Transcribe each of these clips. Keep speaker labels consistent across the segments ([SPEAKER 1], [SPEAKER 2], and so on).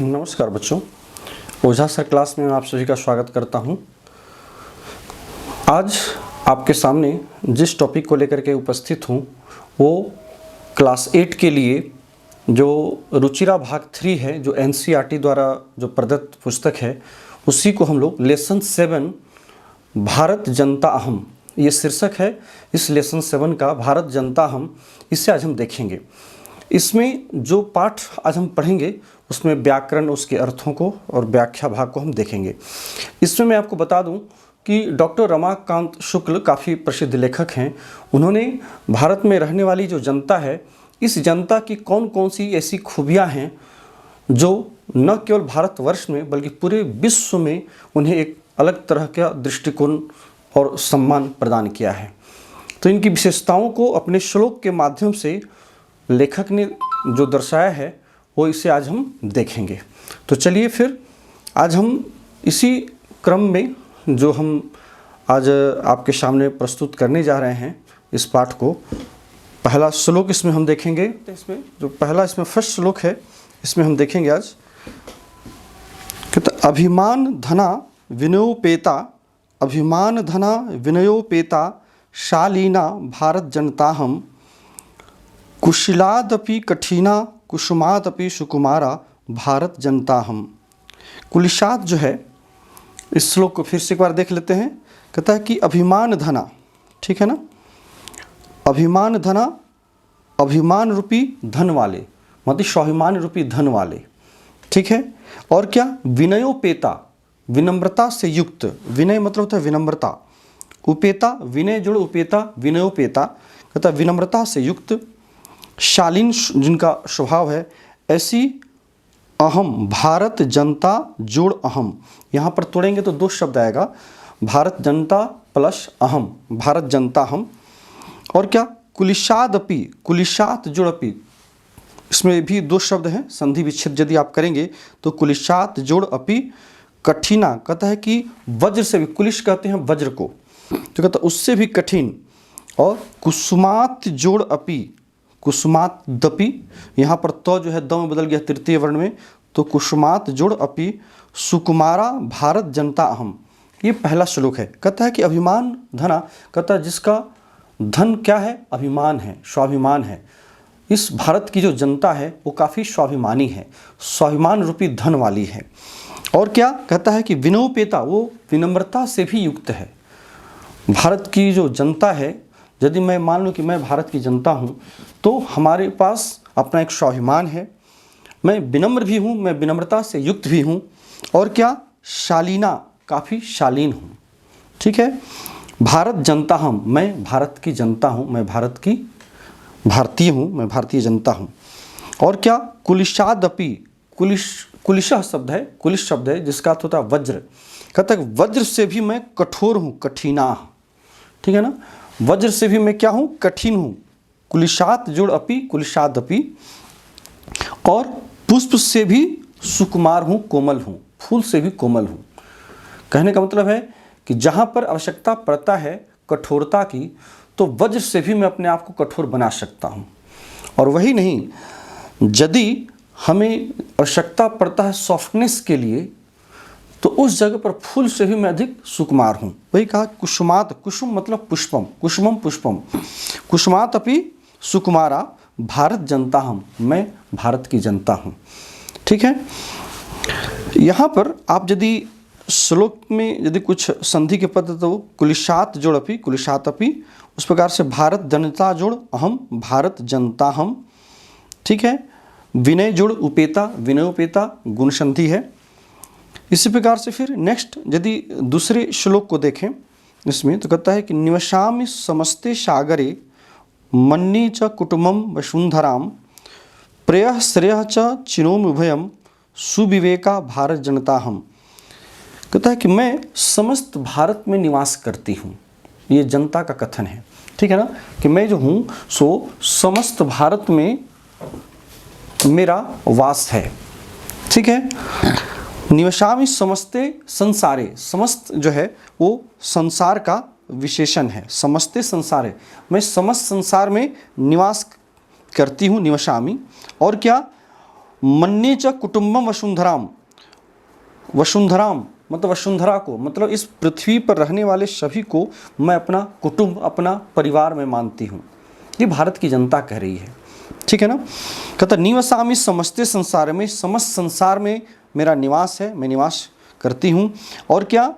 [SPEAKER 1] नमस्कार बच्चों, ओझा sir class में आप सभी का स्वागत करता हूं। आज आपके सामने जिस टॉपिक को लेकर के उपस्थित हूं वो क्लास 8 के लिए जो रुचिरा भाग 3 है, जो एनसीईआरटी द्वारा जो प्रदत्त पुस्तक है, उसी को हम लोग लेसन 7 भारत जनता अहम, ये शीर्षक है इस लेसन 7 का, भारत जनता अहम। इसे आज हम देखेंगे। इसमें जो पाठ आज हम पढ़ेंगे उसमें व्याकरण, उसके अर्थों को और व्याख्या भाग को हम देखेंगे। इसमें मैं आपको बता दूं कि डॉक्टर रमाकांत शुक्ल काफ़ी प्रसिद्ध लेखक हैं। उन्होंने भारत में रहने वाली जो जनता है, इस जनता की कौन कौन सी ऐसी खूबियां हैं जो न केवल भारतवर्ष में बल्कि पूरे विश्व में उन्हें एक अलग तरह का दृष्टिकोण और सम्मान प्रदान किया है। तो इनकी विशेषताओं को अपने श्लोक के माध्यम से लेखक ने जो दर्शाया है वो इसे आज हम देखेंगे। तो चलिए फिर आज हम इसी क्रम में जो हम आज आपके सामने प्रस्तुत करने जा रहे हैं इस पाठ को, पहला श्लोक इसमें हम देखेंगे। इसमें जो पहला इसमें फर्स्ट श्लोक है, इसमें हम देखेंगे आज कहते अभिमान धना विनयोपेता, अभिमान धना विनयोपेता शालीना भारत जनता हम, कुशिलादपि कठिना कुसुमादपि सुकुमारा भारत जनता हम। कुलिशात जो है, इस श्लोक को फिर से एक बार देख लेते हैं। कहता है कि अभिमान धना, ठीक है ना, अभिमान धना, अभिमान रूपी धन वाले, मतलब स्वाभिमान रूपी धन वाले, ठीक है। और क्या, विनयोपेता, विनम्रता से युक्त, विनय मतलब होता है विनम्रता, उपेता विनय जुड़ उपेता विनयोपेता, कहता विनम्रता से युक्त, शालीन जिनका स्वभाव है, ऐसी अहम भारत जनता जोड़ अहम। यहाँ पर तोड़ेंगे तो दो शब्द आएगा, भारत जनता प्लस अहम, भारत जनता हम। और क्या, कुलिशादपि, कुलिशात जोड़ अपि, इसमें भी दो शब्द हैं, संधि विच्छेद यदि आप करेंगे तो कुलिशात जोड़ अपि कठिना, कहता है कि वज्र से भी, कुलिश कहते हैं वज्र को, तो कहता उससे भी कठिन। और कुसुमात जोड़ अपि, कुसुमात दपि, यहाँ पर तो जो है द में बदल गया तृतीय वर्ण में, तो कुसुमात जोड़ अपि सुकुमारा भारत जनता अहम। ये पहला श्लोक है। कहता है कि अभिमान धना, कहता है जिसका धन क्या है, अभिमान है, स्वाभिमान है। इस भारत की जो जनता है वो काफ़ी स्वाभिमानी है, स्वाभिमान रूपी धन वाली है। और क्या कहता है कि विनयोपेता, वो विनम्रता से भी युक्त है। भारत की जो जनता है, यदि मैं मान लूँ कि मैं भारत की जनता हूँ तो हमारे पास अपना एक स्वाभिमान है, मैं विनम्र भी हूँ, मैं विनम्रता से युक्त भी हूँ। और क्या, शालीना, काफ़ी शालीन हूँ, ठीक है। भारत जनता हम, मैं भारत की जनता हूँ, मैं भारत की भारतीय हूँ, मैं भारतीय जनता हूँ। और क्या, कुलिशादपि, कुलिशा शब्द है, कुलिश शब्द है जिसका अर्थ होता है वज्र। कहता है वज्र से भी मैं कठोर हूँ, कठिना, ठीक है ना, वज्र से भी मैं क्या हूँ, कठिन हूँ। कुलिशात जोड़ अपि, कुलिशादपि। और पुष्प से भी सुकुमार हूँ, कोमल हूँ, फूल से भी कोमल हूँ। कहने का मतलब है कि जहाँ पर आवश्यकता पड़ता है कठोरता की, तो वज्र से भी मैं अपने आप को कठोर बना सकता हूँ। और वही नहीं, यदि हमें आवश्यकता पड़ता है सॉफ्टनेस के लिए, तो उस जगह पर फूल से भी मैं अधिक सुकुमार हूँ। वही कहा कुसुमात, कुसुम मतलब पुष्पम, कुसुमम पुष्पम, कुसुमात अपि सुकुमारा भारत जनता हम, मैं भारत की जनता हूँ, ठीक है। यहाँ पर आप यदि श्लोक में यदि कुछ संधि के पद, तो कुलिशात जोड़ अपि, कुलिशात अपि, उस प्रकार से भारत जनता जोड़ अहम, भारत जनता हम, ठीक है। विनय जोड़ उपेता, विनयोपेता गुण संधि है। इसी प्रकार से फिर नेक्स्ट यदि दूसरे श्लोक को देखें इसमें, तो कहता है कि निवसामि समस्ते सागरे मन्नी च कुटुम्बम वसुंधराम, प्रेयः श्रेयः च चिनोमि उभयम, सुविवेका भारत जनता हम। कहता है कि मैं समस्त भारत में निवास करती हूँ, ये जनता का कथन है, ठीक है ना, कि मैं जो हूँ सो समस्त भारत में मेरा वास है, ठीक है। निवसामि समस्ते संसारे, समस्त जो है वो संसार का विशेषण है, समस्ते संसारे, मैं समस्त संसार में निवास करती हूँ, निवसामि। और क्या, मन्ये च कुटुंबम वसुंधराम, वसुंधराम मतलब वसुंधरा को, मतलब इस पृथ्वी पर रहने वाले सभी को मैं अपना कुटुंब, अपना परिवार में मानती हूँ। ये भारत की जनता कह रही है, ठीक है ना। कहता निवसामि समस्ते संसार में, समस्त संसार में मेरा निवास है, मैं निवास करती हूँ। और क्या,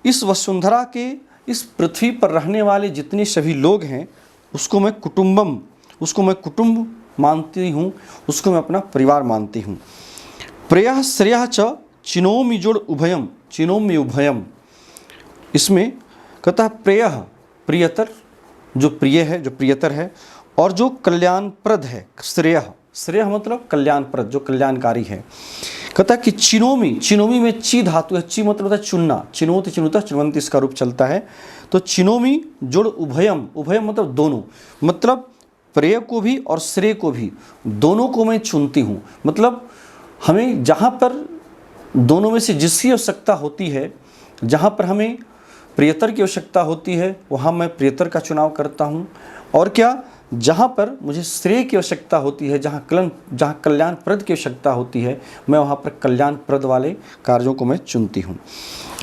[SPEAKER 1] इस वसुंधरा के, इस पृथ्वी पर रहने वाले जितने सभी लोग हैं उसको मैं कुटुंबम, उसको मैं कुटुंब मानती हूँ, उसको मैं अपना परिवार मानती हूँ। प्रेयः श्रेयः च चिनोमि जोड़ उभयम, चिनोमि उभयम, इसमें कहता है प्रेयः प्रियतर, जो प्रिय है, जो प्रियतर है, और जो कल्याणप्रद है, श्रेयः, श्रेयः मतलब कल्याणप्रद, जो कल्याणकारी है। कहता है कि चिनोमि, चिनोमि में ची धातु है, ची मतलब होता है चुनना, चिनोति चिनुता चिनवंती इसका रूप चलता है। तो चिनोमि जोड़ उभयम, उभयम मतलब दोनों, मतलब प्रेय को भी और श्रेय को भी, दोनों को मैं चुनती हूँ। मतलब हमें जहाँ पर दोनों में से जिसकी आवश्यकता होती है, जहाँ पर हमें प्रियतर की आवश्यकता होती है वहाँ मैं प्रियतर का चुनाव करता हूँ। और क्या, जहाँ पर मुझे श्रेय की आवश्यकता होती है, जहाँ कल्याणप्रद की आवश्यकता होती है, मैं वहाँ पर कल्याणप्रद वाले कार्यों को मैं चुनती हूँ।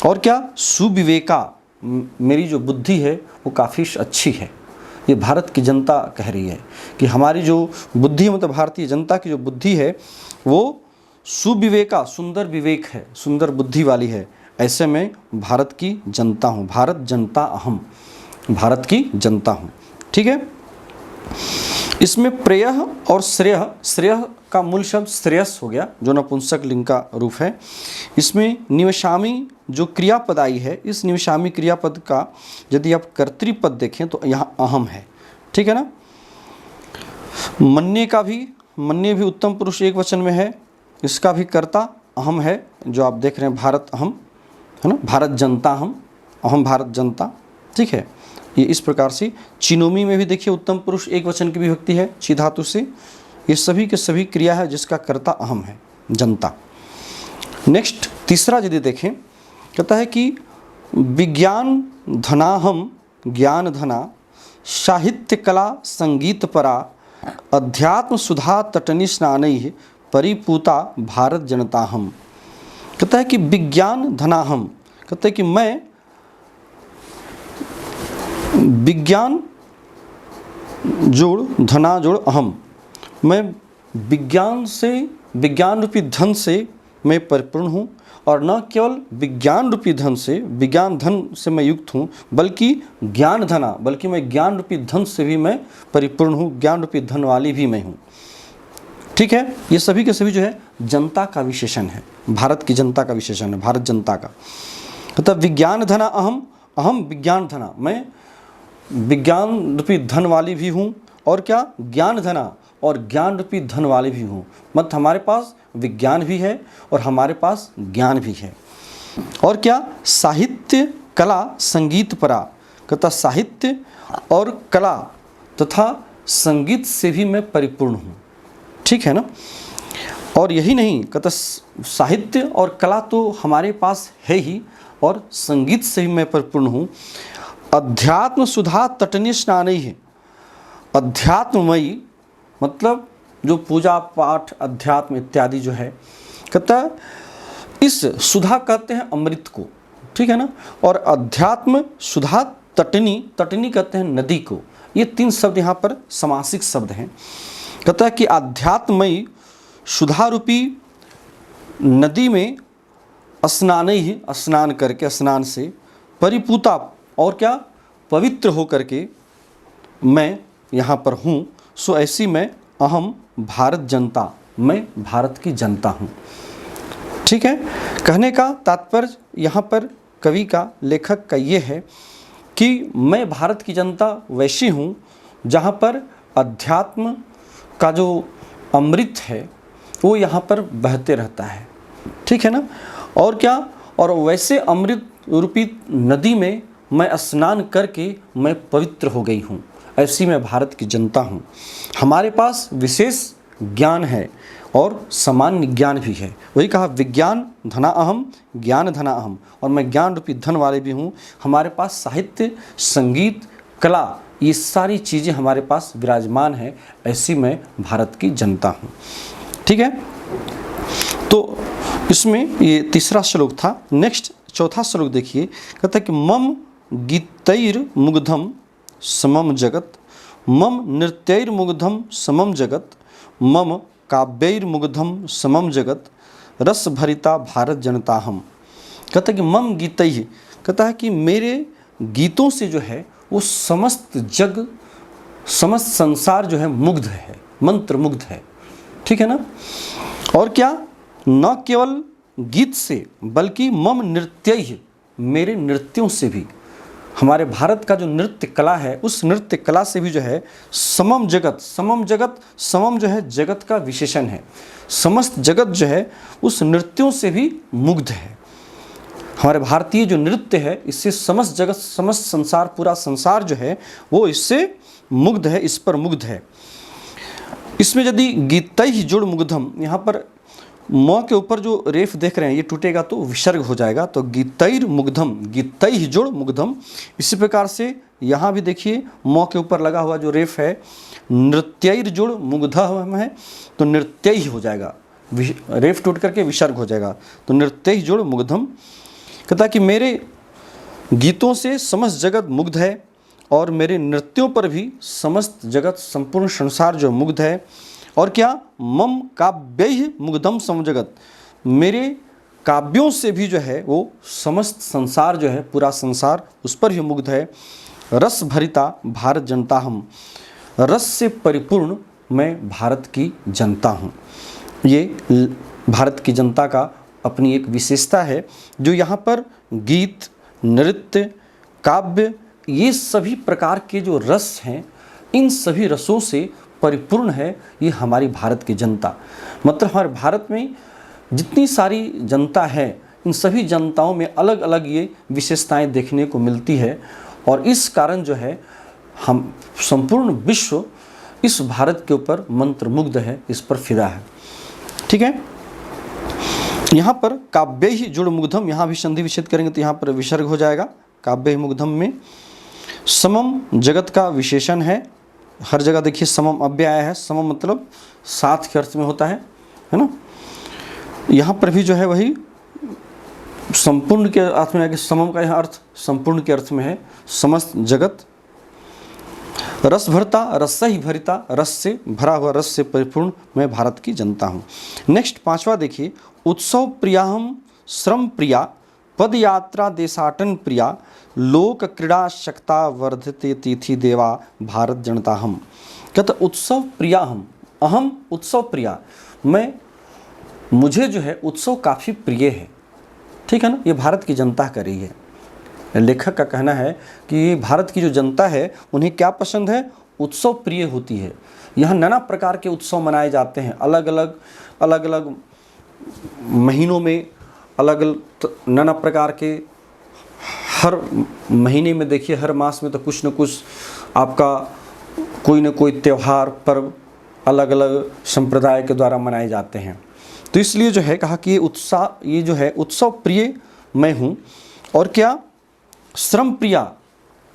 [SPEAKER 1] और क्या, सुविवेका, मेरी जो बुद्धि है वो काफ़ी अच्छी है। ये भारत की जनता कह रही है कि हमारी जो बुद्धि, मतलब भारतीय जनता की जो बुद्धि है वो सुविवेका, सुंदर विवेक है, सुंदर बुद्धि वाली है। ऐसे में भारत की जनता हूँ, भारत जनता अहम, भारत की जनता हूँ, ठीक है। इसमें प्रेयः और श्रेयः, श्रेयः का मूल शब्द श्रेयस हो गया जो नपुंसक लिंग का रूप है। इसमें निवसामि जो क्रियापद आई है, इस निवसामि क्रियापद का यदि आप कर्तृपद देखें तो यहाँ अहम है, ठीक है ना। मन्ये का भी, मन्ये भी उत्तम पुरुष एक वचन में है, इसका भी कर्ता अहम है, जो आप देख रहे हैं भारत अहम, है ना, भारत जनता हम, अहम भारत जनता, ठीक है। ये इस प्रकार से चिनोमी में भी देखिए उत्तम पुरुष एक वचन की विभक्ति है ची धातु से। ये सभी के सभी क्रिया है जिसका कर्ता अहम है, जनता। नेक्स्ट तीसरा यदि देखें, कहता है कि विज्ञान धनाहम ज्ञान धना, साहित्य कला संगीत परा, अध्यात्म सुधा तटनी स्नानैः परिपूता भारत जनता हम। कहता है कि विज्ञान धनाहम, कहता है कि मैं विज्ञान जोड़ धना जोड़ अहम, मैं विज्ञान से, विज्ञान रूपी धन से मैं परिपूर्ण हूँ। और न केवल विज्ञान रूपी धन से, विज्ञान धन से मैं युक्त हूँ, बल्कि ज्ञान धना, बल्कि मैं ज्ञान रूपी धन से भी मैं परिपूर्ण हूँ, ज्ञान रूपी धन वाली भी मैं हूँ, ठीक है। ये सभी के सभी जो है जनता का विशेषण है, भारत की जनता का विशेषण है, भारत जनता का। मतलब विज्ञान धना अहम, अहम विज्ञान धना, मैं विज्ञान रूपी धन वाली भी हूँ, और क्या, ज्ञान धना, और ज्ञान रूपी धन वाली भी हूँ। मतलब हमारे पास विज्ञान भी है और हमारे पास ज्ञान भी है। और क्या, साहित्य कला संगीत परा, कहता साहित्य और कला तथा संगीत से भी मैं परिपूर्ण हूँ, ठीक है ना। और यही नहीं, कहता साहित्य और कला तो हमारे पास है ही, और संगीत से भी मैं परिपूर्ण हूँ। अध्यात्म सुधा तटनी स्नानैः है, अध्यात्ममयी मतलब जो पूजा पाठ अध्यात्म इत्यादि जो है, कहता इस सुधा कहते हैं अमृत को, ठीक है ना। और अध्यात्म सुधा तटनी, तटनी कहते हैं नदी को। ये तीन शब्द यहाँ पर समासिक शब्द हैं। कहता है कि अध्यात्ममयी सुधा रूपी नदी में स्नान ही, स्नान करके, स्नान से परिपूता, और क्या, पवित्र हो करके मैं यहाँ पर हूँ। सो ऐसी मैं अहम भारत जनता, मैं भारत की जनता हूँ, ठीक है। कहने का तात्पर्य यहाँ पर कवि का, लेखक का ये है कि मैं भारत की जनता वैसी हूँ जहाँ पर अध्यात्म का जो अमृत है वो यहाँ पर बहते रहता है, ठीक है ना। और क्या, और वैसे अमृत रूपी नदी में मैं स्नान करके मैं पवित्र हो गई हूँ, ऐसी मैं भारत की जनता हूँ। हमारे पास विशेष ज्ञान है और सामान्य ज्ञान भी है। वही कहा विज्ञान धना अहम ज्ञान धना अहम, और मैं ज्ञान रूपी धन वाले भी हूँ। हमारे पास साहित्य संगीत कला ये सारी चीज़ें हमारे पास विराजमान है, ऐसी मैं भारत की जनता हूँ, ठीक है। तो इसमें ये तीसरा श्लोक था। नेक्स्ट चौथा श्लोक देखिए, कहता है कि मम गीतैर मुग्धम समम जगत, मम नृत्यैर्मुग्धम समम जगत, मम काव्यैर्मुग्धम समम जगत, रस भरिता भारत जनता हम। कहता है कि मम गीतै, कहता है कि मेरे गीतों से जो है वो समस्त जग, समस्त संसार जो है मुग्ध है, मंत्र मुग्ध है, ठीक है ना। और क्या, न केवल गीत से बल्कि मम नृत्य, मेरे नृत्यों से भी, हमारे भारत का जो नृत्य कला है उस नृत्य कला से भी जो है समम जगत, समम जगत, समम जो है जगत का विशेषण है, समस्त जगत जो है उस नृत्यों से भी मुग्ध है। हमारे भारतीय जो नृत्य है इससे समस्त जगत, समस्त संसार, पूरा संसार जो है वो इससे मुग्ध है, इस पर मुग्ध है। इसमें यदि गीतै ही जुड़ मुग्धम, यहाँ पर म के ऊपर जो रेफ देख रहे हैं ये टूटेगा तो विसर्ग हो जाएगा, तो गीतैर मुग्धम, गीतै ही जुड़ मुग्धम। इसी प्रकार से यहाँ भी देखिए म के ऊपर लगा हुआ जो रेफ है नृत्यैर जुड़ मुग्धम है, तो नृत्य ही हो जाएगा, रेफ टूट करके विसर्ग हो जाएगा, तो नृत्य ही जुड़ मुग्धम। कहता कि मेरे गीतों से समस्त जगत मुग्ध है और मेरे नृत्यों पर भी समस्त जगत, संपूर्ण संसार जो मुग्ध है। और क्या, मम काव्य मुग्धम सम जगत, मेरे काव्यों से भी जो है वो समस्त संसार जो है, पूरा संसार उस पर ही मुग्ध है। रस भरिता भारत जनता हम, रस से परिपूर्ण मैं भारत की जनता हूँ। ये भारत की जनता का अपनी एक विशेषता है, जो यहाँ पर गीत, नृत्य, काव्य, ये सभी प्रकार के जो रस हैं, इन सभी रसों से परिपूर्ण है ये हमारी भारत की जनता। मतलब हमारे भारत में जितनी सारी जनता है, इन सभी जनताओं में अलग अलग ये विशेषताएं देखने को मिलती है, और इस कारण जो है हम संपूर्ण विश्व इस भारत के ऊपर मंत्रमुग्ध है, इस पर फिदा है, ठीक है। यहाँ पर काव्य ही जुड़ मुग्धम, यहाँ भी संधि विच्छेद करेंगे तो यहाँ पर विसर्ग हो जाएगा, काव्य ही मुग्धम में। समम जगत का विशेषण है, हर जगह देखिए समम अव्यय आया है, समम मतलब साथ के अर्थ में होता है ना। यहाँ पर भी जो है वही संपूर्ण के अर्थ में है कि समम का यहाँ अर्थ संपूर्ण के अर्थ में है, समस्त जगत। रस भरता, रस ही भरिता, रस से भरा हुआ, रस से परिपूर्ण मैं भारत की जनता हूँ। नेक्स्ट पांचवा देखिए, उत्सव प्रियाहम श्रम प्रिया, पद यात्रा देशाटन प्रिया, लोक क्रीड़ा शक्ता वर्धते तिथि देवा भारत जनता हम। कहता उत्सव प्रिया हम, अहम उत्सव प्रिया, मैं, मुझे जो है उत्सव काफ़ी प्रिय है, ठीक है ना। ये भारत की जनता कर रही है, लेखक का कहना है कि भारत की जो जनता है उन्हें क्या पसंद है, उत्सव प्रिय होती है। यहाँ नाना प्रकार के उत्सव मनाए जाते हैं, अलग अलग महीनों में अलग अलग नाना प्रकार के, हर महीने में देखिए, हर मास में तो कुछ न कुछ आपका कोई न कोई त्यौहार पर्व अलग अलग संप्रदाय के द्वारा मनाए जाते हैं। तो इसलिए जो है कहा कि ये जो है उत्सव प्रिय मैं हूँ। और क्या, श्रम प्रिया,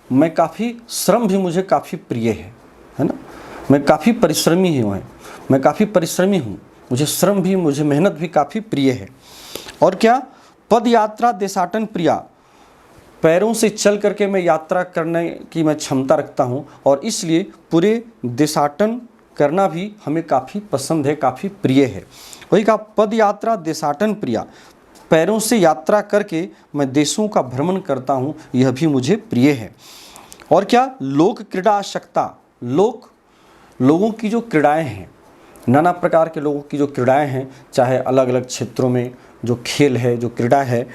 [SPEAKER 1] मैं काफ़ी, श्रम भी मुझे काफ़ी प्रिय है ना, मैं काफ़ी परिश्रमी हूँ, मैं काफ़ी परिश्रमी हूँ, मुझे श्रम भी, मुझे मेहनत भी काफ़ी प्रिय है। और क्या, पद यात्रा देशाटन प्रिया, पैरों से चल करके मैं यात्रा करने की मैं क्षमता रखता हूँ, और इसलिए पूरे देशाटन करना भी हमें काफ़ी पसंद है, काफ़ी प्रिय है। वही कहा, पद यात्रा देशाटन प्रिया, पैरों से यात्रा करके मैं देशों का भ्रमण करता हूँ, यह भी मुझे प्रिय है। और क्या, लोक क्रीड़ा आसक्ता, लोगों की जो क्रीड़ाएँ हैं, नाना प्रकार के लोगों की जो क्रीड़ाएँ हैं, चाहे अलग अलग क्षेत्रों में जो खेल है, जो क्रीड़ा है,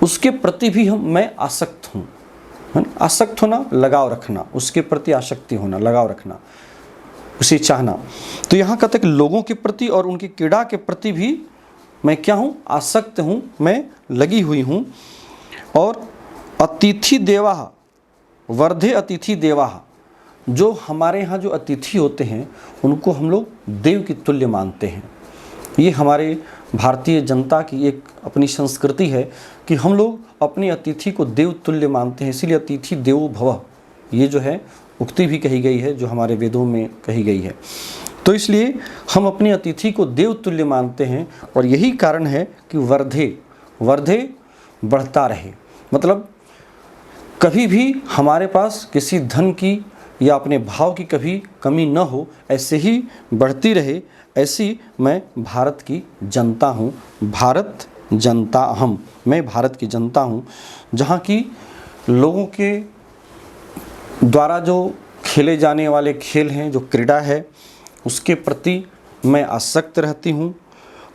[SPEAKER 1] उसके प्रति भी मैं आसक्त हूँ, है ना। आसक्त होना, लगाव रखना, उसके प्रति आसक्ति होना, लगाव रखना, उसे चाहना। तो यहाँ कहते हैं कि लोगों के प्रति और उनकी क्रीड़ा के प्रति भी मैं क्या हूँ, आसक्त हूँ, मैं लगी हुई हूँ। और अतिथि देवा वर्धे अतिथि देवा, जो हमारे यहाँ जो अतिथि होते हैं उनको हम लोग देव की तुल्य मानते हैं। ये हमारे भारतीय जनता की एक अपनी संस्कृति है कि हम लोग अपने अतिथि को देव तुल्य मानते हैं, इसीलिए अतिथि देवो भव, ये जो है उक्ति भी कही गई है, जो हमारे वेदों में कही गई है। तो इसलिए हम अपने अतिथि को देवतुल्य मानते हैं और यही कारण है कि वर्धे वर्धे बढ़ता रहे, मतलब कभी भी हमारे पास किसी धन की या अपने भाव की कभी कमी न हो, ऐसे ही बढ़ती रहे, ऐसी मैं भारत की जनता हूँ। भारत जनता अहम, मैं भारत की जनता हूँ, जहाँ की लोगों के द्वारा जो खेले जाने वाले खेल हैं, जो क्रीड़ा है, उसके प्रति मैं आसक्त रहती हूँ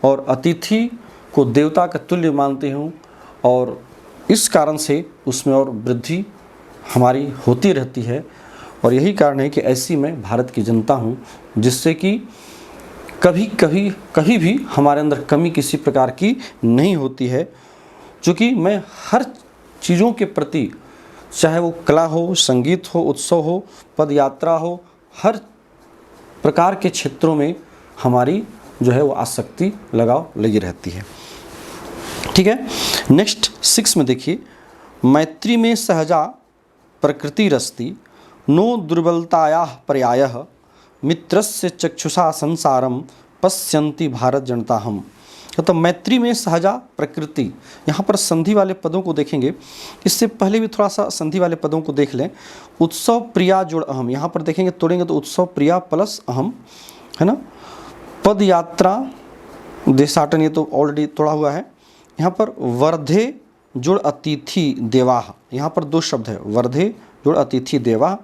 [SPEAKER 1] और अतिथि को देवता का तुल्य मानती हूँ और इस कारण से उसमें और वृद्धि हमारी होती रहती है। और यही कारण है कि ऐसी मैं भारत की जनता हूँ, जिससे कि कभी भी हमारे अंदर कमी किसी प्रकार की नहीं होती है, क्योंकि मैं हर चीज़ों के प्रति, चाहे वो कला हो, संगीत हो, उत्सव हो, पद यात्रा हो, हर प्रकार के क्षेत्रों में हमारी जो है वो आसक्ति लगाव लगी रहती है। ठीक है, नेक्स्ट 6 में देखिए, मैत्री में सहजा प्रकृति रस्ति नो दुर्बलताया पर्यायः मित्रस्य चक्षुषा संसारम पश्यन्ति भारत जनता हम। तो मैत्री में सहजा प्रकृति, यहाँ पर संधि वाले पदों को देखेंगे। इससे पहले भी थोड़ा सा संधि वाले पदों को देख लें। उत्सव प्रिया जोड़ अहम, यहाँ पर देखेंगे तोड़ेंगे तो उत्सव प्रिया प्लस अहम, है ना। पद यात्रा देशाटन, ये तो ऑलरेडी तोड़ा हुआ है। यहाँ पर वर्धे जोड़ अतिथि देवाह, यहाँ पर 2 शब्द है, वर्धे जोड़ अतिथि देवाह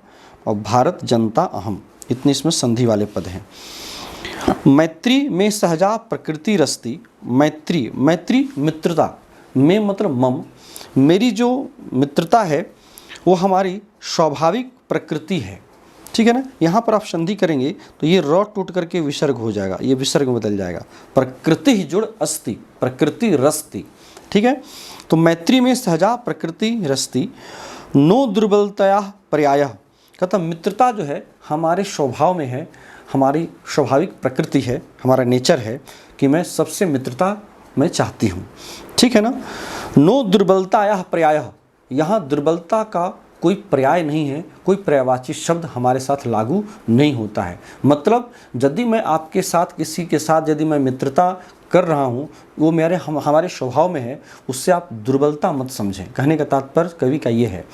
[SPEAKER 1] और भारत जनता अहम, इतने इसमें संधि वाले पद हैं। मैत्री में सहजा प्रकृति रस्ति, मैत्री मैत्री मित्रता में मतलब मम, मेरी जो मित्रता है वो हमारी स्वाभाविक प्रकृति है। ठीक है ना। यहाँ पर आप संधि करेंगे तो ये र टूट करके विसर्ग हो जाएगा, ये विसर्ग में बदल जाएगा। प्रकृति ही जुड़ अस्ति, प्रकृति रस्ति। ठीक है, तो मैत्री में सहजा प्रकृति रस्ति नो दुर्बलतया पर्यायः, कहता मित्रता जो है हमारे स्वभाव में है, हमारी स्वाभाविक प्रकृति है, हमारा नेचर है कि मैं सबसे मित्रता मैं चाहती हूँ। ठीक है ना। नो दुर्बलताया पर्यायः, यहाँ दुर्बलता का कोई पर्याय नहीं है, कोई पर्यायवाची शब्द हमारे साथ लागू नहीं होता है। मतलब यदि मैं आपके साथ किसी के साथ यदि मैं मित्रता कर रहा हूँ, वो हमारे स्वभाव में है, उससे आप दुर्बलता मत समझें। कहने का तात्पर्य कवि का ये है,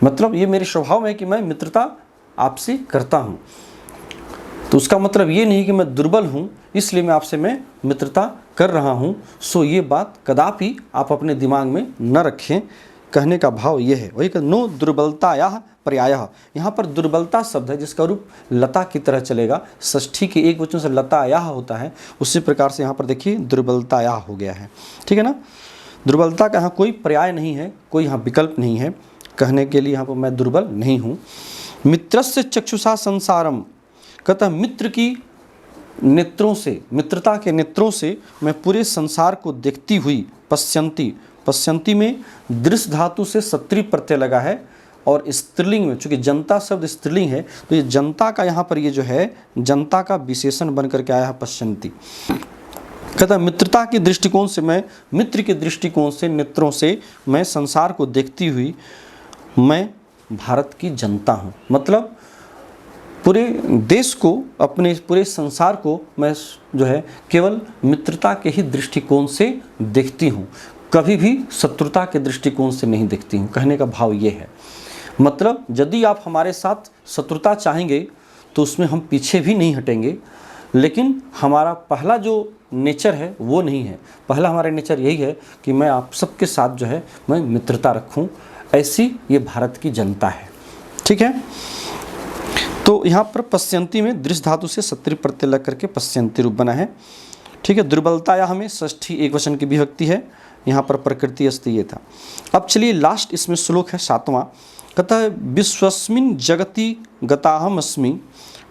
[SPEAKER 1] मतलब ये मेरे स्वभाव में है कि मैं मित्रता आपसे करता हूँ, तो उसका मतलब ये नहीं कि मैं दुर्बल हूँ इसलिए मैं मित्रता कर रहा हूँ। सो ये बात कदापि आप अपने दिमाग में न रखें। कहने का भाव ये है, वही नो दुर्बलताया पर्यायः, यहाँ पर दुर्बलता शब्द है जिसका रूप लता की तरह चलेगा। षष्ठी के एक वचन से लताया होता है, उसी प्रकार से यहाँ पर देखिए दुर्बलताया हो गया है। ठीक है ना। दुर्बलता का यहाँ कोई पर्याय नहीं है, कोई यहाँ विकल्प नहीं है कहने के लिए यहाँ पर मैं दुर्बल नहीं हूँ। मित्रस्य चक्षुषा संसारम, कहता मित्र की नेत्रों से, मित्रता के नेत्रों से मैं पूरे संसार को देखती हुई, पश्यन्ति, पश्यन्ति में दृश्य धातु से सत्री प्रत्यय लगा है और स्त्रीलिंग में, चूंकि जनता शब्द स्त्रीलिंग है तो ये जनता का यहाँ पर ये जो है जनता का विशेषण बन करके आया है पश्यन्ति। कहता मित्रता के दृष्टिकोण से मैं, मित्र के दृष्टिकोण से, नेत्रों से मैं संसार को देखती हुई मैं भारत की जनता हूँ। मतलब पूरे देश को, अपने पूरे संसार को मैं जो है केवल मित्रता के ही दृष्टिकोण से देखती हूँ, कभी भी शत्रुता के दृष्टिकोण से नहीं देखती हूँ। कहने का भाव ये है, मतलब यदि आप हमारे साथ शत्रुता चाहेंगे तो उसमें हम पीछे भी नहीं हटेंगे, लेकिन हमारा पहला जो नेचर है वो नहीं है। पहला हमारा नेचर यही है कि मैं आप सबके साथ जो है मैं मित्रता रखूं। ऐसी ये भारत की जनता है। ठीक है, तो यहाँ पर पश्यन्ति में दृश्य धातु से सत्री प्रत्यय लग करके पश्यन्ति रूप बना है। ठीक है, दुर्बलता या हमें षष्ठी एक वचन की विभक्ति है, यहाँ पर प्रकृति अस्ति ये था। अब चलिए लास्ट इसमें श्लोक है 7वां, कहता है विश्वस्मिन् जगति गताहम अस्मि,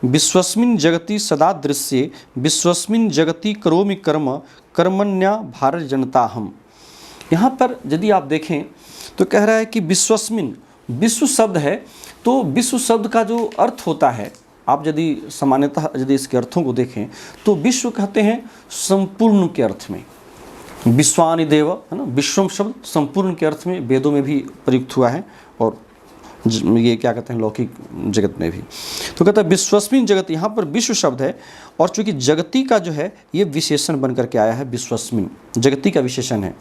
[SPEAKER 1] विश्वस्मिन् जगति सदा दृश्ये, विश्वस्मिन् जगति करोमि कर्म, कर्मण्या भारत जनता हम। यहाँ पर यदि आप देखें तो कह रहा है कि विश्वस्मिन्, विश्व शब्द है, तो विश्व शब्द का जो अर्थ होता है, आप यदि सामान्यतः यदि इसके अर्थों को देखें तो विश्व कहते हैं संपूर्ण के अर्थ में, विश्वानि देव, है ना। विश्वम शब्द संपूर्ण के अर्थ में वेदों में भी प्रयुक्त हुआ है और ये क्या कहते हैं लौकिक जगत में भी। तो कहता है विश्वस्मिन जगत, यहाँ पर विश्व शब्द है और चूंकि जगती का जो है ये विशेषण बन करके आया है, विश्वस्मिन जगती का विशेषण है,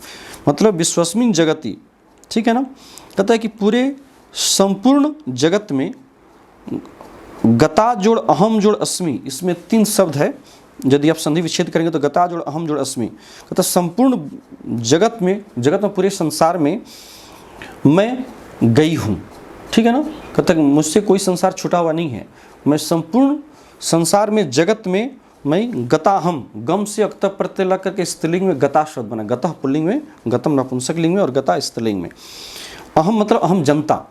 [SPEAKER 1] मतलब विश्वस्मिन जगती, ठीक है ना। कहता है कि पूरे संपूर्ण जगत में गता जोड़ अहम जोड़ अस्मि, इसमें 3 शब्द है, यदि आप संधि विच्छेद करेंगे तो गता जोड़ अहम जोड़ अस्मि। कहता संपूर्ण जगत में पूरे संसार में मैं गई हूँ, ठीक है ना। कहता मुझसे कोई संसार छुटा हुआ नहीं है, मैं संपूर्ण संसार में जगत में मैं गताहम, गम से अक्त प्रत्यय लग करके स्त्रीलिंग में गता शब्द बना, गतः पुल्लिंग में, गतम नपुंसक लिंग में और गता स्त्रीलिंग में। अहम मतलब अहम जनता,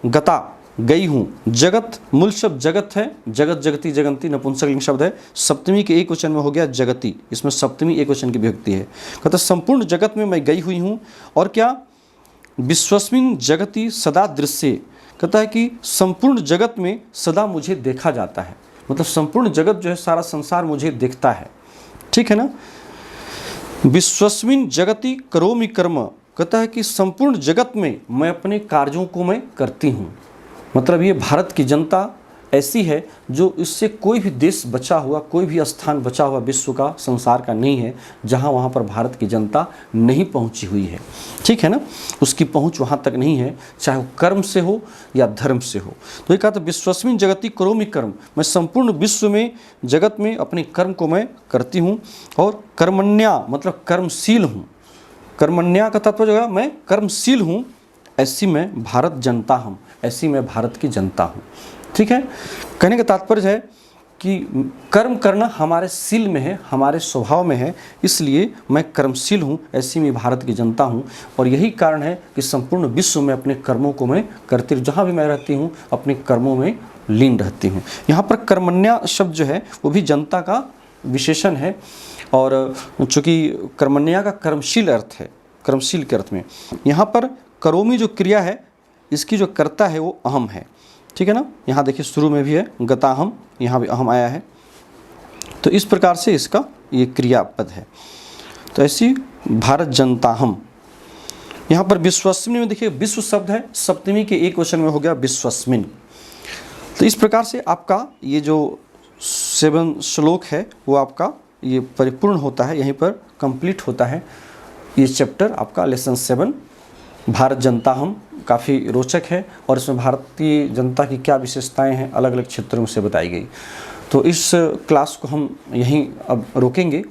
[SPEAKER 1] गता गई हूँ, जगत मूल शब्द जगत है, जगत जगती जगंती नपुंसक लिंग शब्द है, सप्तमी के एक वचन में हो गया जगती, इसमें सप्तमी एक वचन की विभक्ति है। कहता संपूर्ण जगत में मैं गई हुई हूँ और क्या विश्वस्मिन जगति सदा दृश्य, कहता है कि संपूर्ण जगत में सदा मुझे देखा जाता है, मतलब संपूर्ण जगत जो है सारा संसार मुझे देखता है, ठीक है ना। विश्वस्मिन जगति करोमि कर्म, कहता है कि संपूर्ण जगत में मैं अपने कार्यों को मैं करती हूँ, मतलब ये भारत की जनता ऐसी है जो इससे कोई भी देश बचा हुआ, कोई भी स्थान बचा हुआ विश्व का, संसार का नहीं है जहाँ वहाँ पर भारत की जनता नहीं पहुँची हुई है, ठीक है ना। उसकी पहुँच वहाँ तक नहीं है, चाहे वो कर्म से हो या धर्म से हो। तो ये कहा था विश्वस्मिन जगति करोमि कर्म, मैं संपूर्ण विश्व में जगत में अपने कर्म को मैं करती हूँ और कर्मण्या मतलब कर्मशील हूँ, कर्मण्या का तत्व जो है मैं कर्मशील हूँ, ऐसी मैं भारत जनता हूँ, ऐसी मैं भारत की जनता हूँ, ठीक है। कहने का तात्पर्य है कि कर्म करना हमारे शील में है, हमारे स्वभाव में है, इसलिए मैं कर्मशील हूँ, ऐसी मैं भारत की जनता हूँ। और यही कारण है कि संपूर्ण विश्व में अपने कर्मों को मैं करती, जहाँ भी मैं रहती हूँ अपने कर्मों में लीन रहती हूँ। यहाँ पर कर्मण्या शब्द जो है वो भी जनता का विशेषण है, और चूँकि कर्मण्या का कर्मशील अर्थ है, कर्मशील के अर्थ में। यहाँ पर करोमी जो क्रिया है इसकी जो कर्ता है वो अहम है, ठीक है ना। यहाँ देखिए शुरू में भी है गताहम, यहाँ भी अहम आया है, तो इस प्रकार से इसका ये क्रियापद है। तो ऐसी भारत जनता हम। यहाँ पर विश्वस्मिन में देखिए विश्व शब्द है, सप्तमी के एक वचन में हो गया विश्वस्मिन। तो इस प्रकार से आपका ये जो 7 श्लोक है वो आपका ये परिपूर्ण होता है, यहीं पर कंप्लीट होता है ये चैप्टर आपका लेसन 7 भारत जनता हम। काफ़ी रोचक है और इसमें भारतीय जनता की क्या विशेषताएं हैं अलग अलग क्षेत्रों से बताई गई। तो इस क्लास को हम यहीं अब रोकेंगे,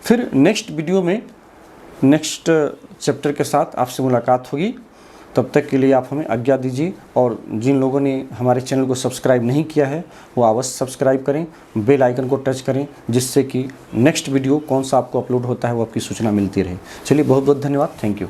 [SPEAKER 1] फिर नेक्स्ट वीडियो में नेक्स्ट चैप्टर के साथ आपसे मुलाकात होगी। तब तक के लिए आप हमें आज्ञा दीजिए, और जिन लोगों ने हमारे चैनल को सब्सक्राइब नहीं किया है वो अवश्य सब्सक्राइब करें, बेल आइकन को टच करें, जिससे कि नेक्स्ट वीडियो कौन सा आपको अपलोड होता है वो आपकी सूचना मिलती रहे। चलिए बहुत बहुत धन्यवाद, थैंक यू।